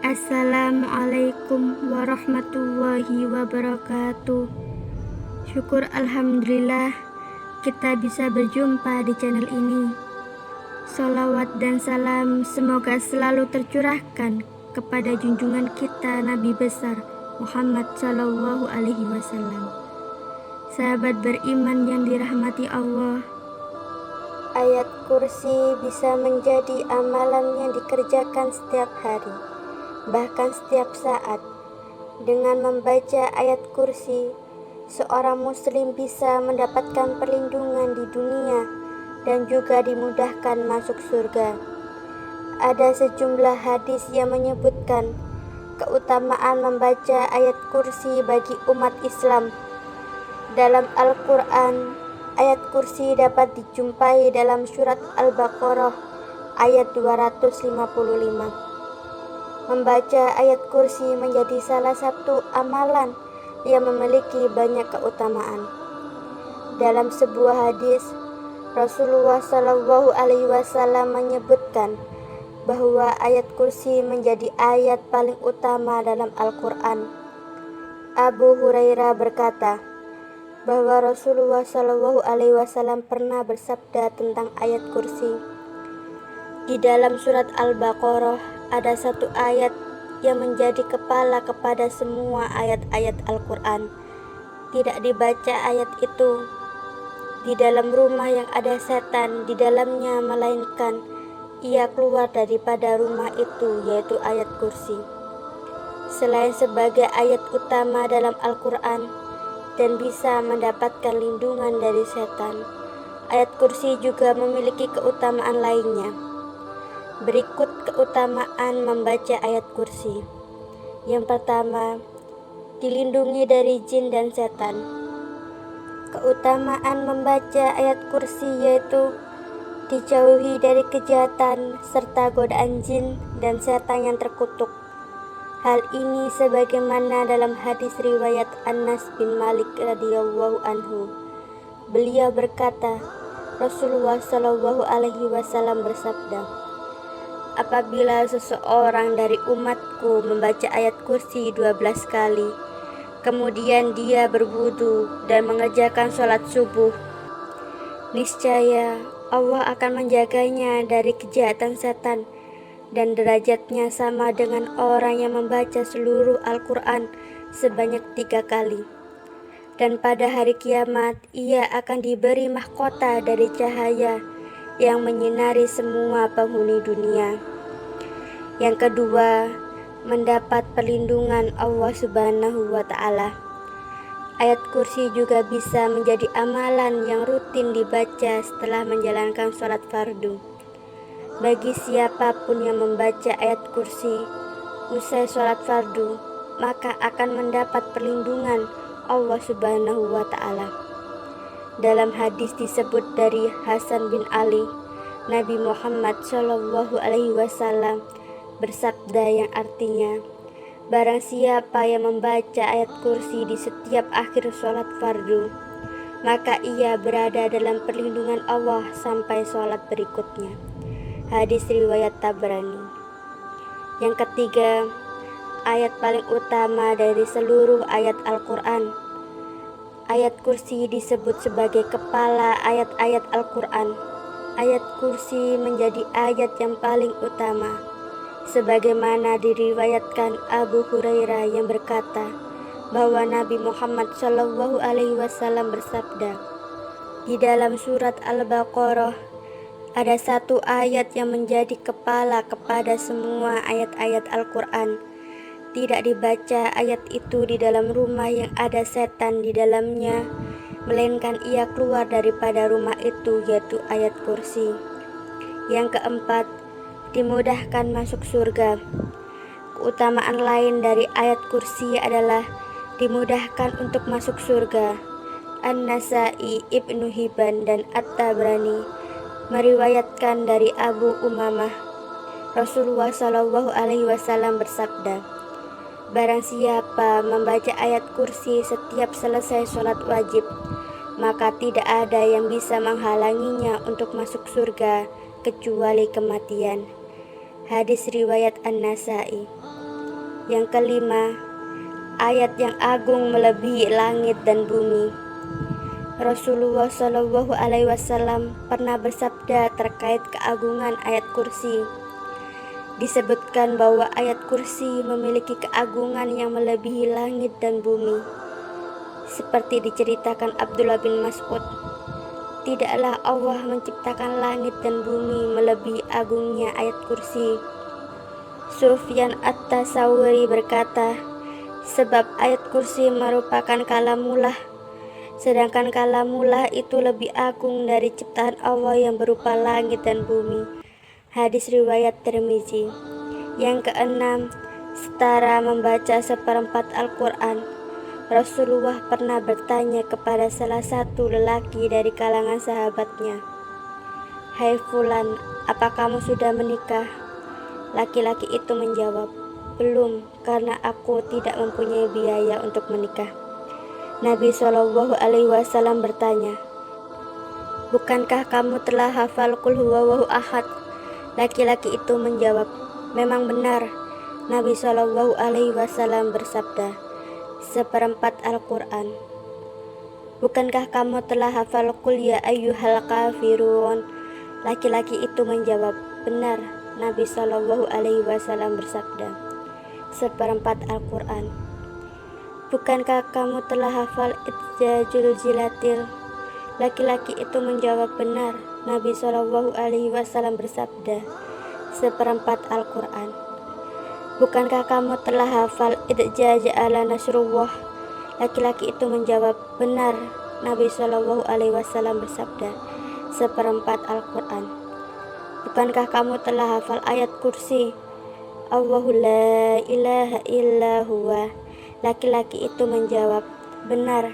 Assalamualaikum warahmatullahi wabarakatuh. Syukur alhamdulillah kita bisa berjumpa di channel ini. Sholawat dan salam semoga selalu tercurahkan kepada junjungan kita Nabi besar Muhammad Shallallahu Alaihi Wasallam. Sahabat beriman yang dirahmati Allah, ayat kursi bisa menjadi amalan yang dikerjakan setiap hari, bahkan setiap saat. Dengan membaca ayat kursi, seorang muslim bisa mendapatkan perlindungan di dunia dan juga dimudahkan masuk surga. Ada sejumlah hadis yang menyebutkan keutamaan membaca ayat kursi bagi umat Islam. Dalam Al-Quran, ayat kursi dapat dijumpai dalam surat Al-Baqarah ayat 255. Membaca ayat kursi menjadi salah satu amalan yang memiliki banyak keutamaan. Dalam sebuah hadis, Rasulullah Shallallahu Alaihi Wasallam menyebutkan bahwa ayat kursi menjadi ayat paling utama dalam Al-Quran. Abu Hurairah berkata bahwa Rasulullah Shallallahu Alaihi Wasallam pernah bersabda tentang ayat kursi. Di dalam surat Al-Baqarah ada satu ayat yang menjadi kepala kepada semua ayat-ayat Al-Quran. Tidak dibaca ayat itu di dalam rumah yang ada setan di dalamnya, melainkan ia keluar daripada rumah itu, yaitu ayat kursi. Selain sebagai ayat utama dalam Al-Quran dan bisa mendapatkan lindungan dari setan, ayat kursi juga memiliki keutamaan lainnya. Berikut keutamaan membaca ayat kursi. Yang pertama, dilindungi dari jin dan setan. Keutamaan membaca ayat kursi yaitu dijauhi dari kejahatan serta godaan jin dan setan yang terkutuk. Hal ini sebagaimana dalam hadis riwayat Anas bin Malik radhiyallahu anhu. Beliau berkata, Rasulullah Shallallahu Alaihi Wasallam bersabda, apabila seseorang dari umatku membaca ayat kursi 12 kali, kemudian dia berwudu dan mengerjakan sholat subuh, niscaya Allah akan menjaganya dari kejahatan setan, dan derajatnya sama dengan orang yang membaca seluruh Al-Quran sebanyak 3 kali. Dan pada hari kiamat ia akan diberi mahkota dari cahaya yang menyinari semua penghuni dunia. Yang kedua, mendapat perlindungan Allah Subhanahu wa Ta'ala. Ayat kursi juga bisa menjadi amalan yang rutin dibaca setelah menjalankan sholat fardu. Bagi siapapun yang membaca ayat kursi usai sholat fardu, maka akan mendapat perlindungan Allah Subhanahu wa Ta'ala. Dalam hadis disebut dari Hasan bin Ali, Nabi Muhammad Shallallahu Alaihi Wasallam bersabda yang artinya, barang siapa yang membaca ayat kursi di setiap akhir sholat fardu, maka ia berada dalam perlindungan Allah sampai sholat berikutnya. Hadis riwayat Tabrani. Yang ketiga, ayat paling utama dari seluruh ayat Al-Quran. Ayat kursi disebut sebagai kepala ayat-ayat Al-Quran. Ayat kursi menjadi ayat yang paling utama, sebagaimana diriwayatkan Abu Hurairah yang berkata bahwa Nabi Muhammad Shallallahu Alaihi Wasallam bersabda, di dalam surat Al-Baqarah ada satu ayat yang menjadi kepala kepada semua ayat-ayat Al-Quran. Tidak dibaca ayat itu di dalam rumah yang ada setan di dalamnya, melainkan ia keluar daripada rumah itu, yaitu ayat kursi. Yang keempat, dimudahkan masuk surga. Keutamaan lain dari ayat kursi adalah dimudahkan untuk masuk surga. An-Nasai, Ibnu Hibban, dan At-Tabrani meriwayatkan dari Abu Umamah, Rasulullah Shallallahu Alaihi Wasallam bersabda, barang siapa membaca ayat kursi setiap selesai sholat wajib, maka tidak ada yang bisa menghalanginya untuk masuk surga kecuali kematian. Hadis riwayat An-Nasai. Yang kelima, ayat yang agung melebihi langit dan bumi. Rasulullah Shallallahu Alaihi Wasallam pernah bersabda terkait keagungan ayat kursi. Disebutkan bahwa ayat kursi memiliki keagungan yang melebihi langit dan bumi. Seperti diceritakan Abdullah bin Mas'ud, tidaklah Allah menciptakan langit dan bumi melebihi agungnya ayat kursi. Sufyan At-Tasawwuri berkata, sebab ayat kursi merupakan kalamullah, sedangkan kalamullah itu lebih agung dari ciptaan Allah yang berupa langit dan bumi. Hadis riwayat Tirmizi. Yang keenam, setara membaca seperempat Al-Quran. Rasulullah pernah bertanya kepada salah satu lelaki dari kalangan sahabatnya, "Hai Fulan, apa kamu sudah menikah?" Laki-laki itu menjawab, "Belum, karena aku tidak mempunyai biaya untuk menikah." Nabi Shallallahu Alaihi Wasallam bertanya, "Bukankah kamu telah hafal Qul huwallahu ahad?" Laki-laki itu menjawab, "Memang benar." Nabi Shallallahu Alaihi Wasallam bersabda, "Seperempat Al-Quran." "Bukankah kamu telah hafal Qul ya ayyuhal kafirun?" Laki-laki itu menjawab, "Benar." Nabi Shallallahu Alaihi Wasallam bersabda, "Seperempat Al-Quran." "Bukankah kamu telah hafal Idza Zulzilatil?" Laki-laki itu menjawab, "Benar." Nabi Shallallahu Alaihi Wasallam bersabda, "Seperempat Al-Quran." "Bukankah kamu telah hafal Idza Ja'ala Nasrullah?" Laki-laki itu menjawab, "Benar." Nabi Shallallahu Alaihi Wasallam bersabda, "Seperempat Al-Quran." "Bukankah kamu telah hafal ayat kursi? Allahu la ilaha illa huwa?" Laki-laki itu menjawab, "Benar."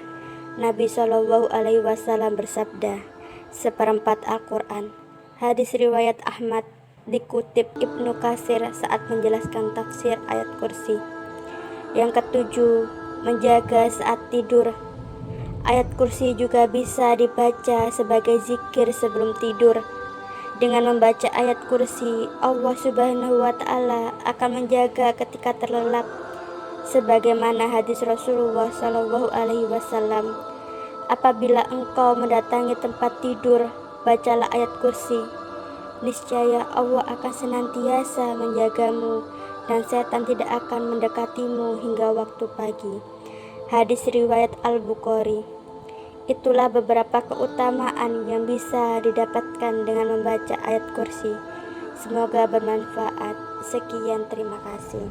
Nabi Shallallahu Alaihi Wasallam bersabda, "Seperempat Al-Quran." Hadis riwayat Ahmad. Dikutip Ibnu Katsir saat menjelaskan tafsir ayat kursi. Yang ketujuh, menjaga saat tidur. Ayat kursi juga bisa dibaca sebagai zikir sebelum tidur. Dengan membaca ayat kursi, Allah Subhanahu wa Ta'ala akan menjaga ketika terlelap. Sebagaimana hadis Rasulullah Shallallahu Alaihi Wasallam, "Apabila engkau mendatangi tempat tidur, bacalah ayat kursi. Niscaya Allah akan senantiasa menjagamu dan setan tidak akan mendekatimu hingga waktu pagi." Hadis riwayat Al-Bukhari. Itulah beberapa keutamaan yang bisa didapatkan dengan membaca ayat kursi. Semoga bermanfaat. Sekian, terima kasih.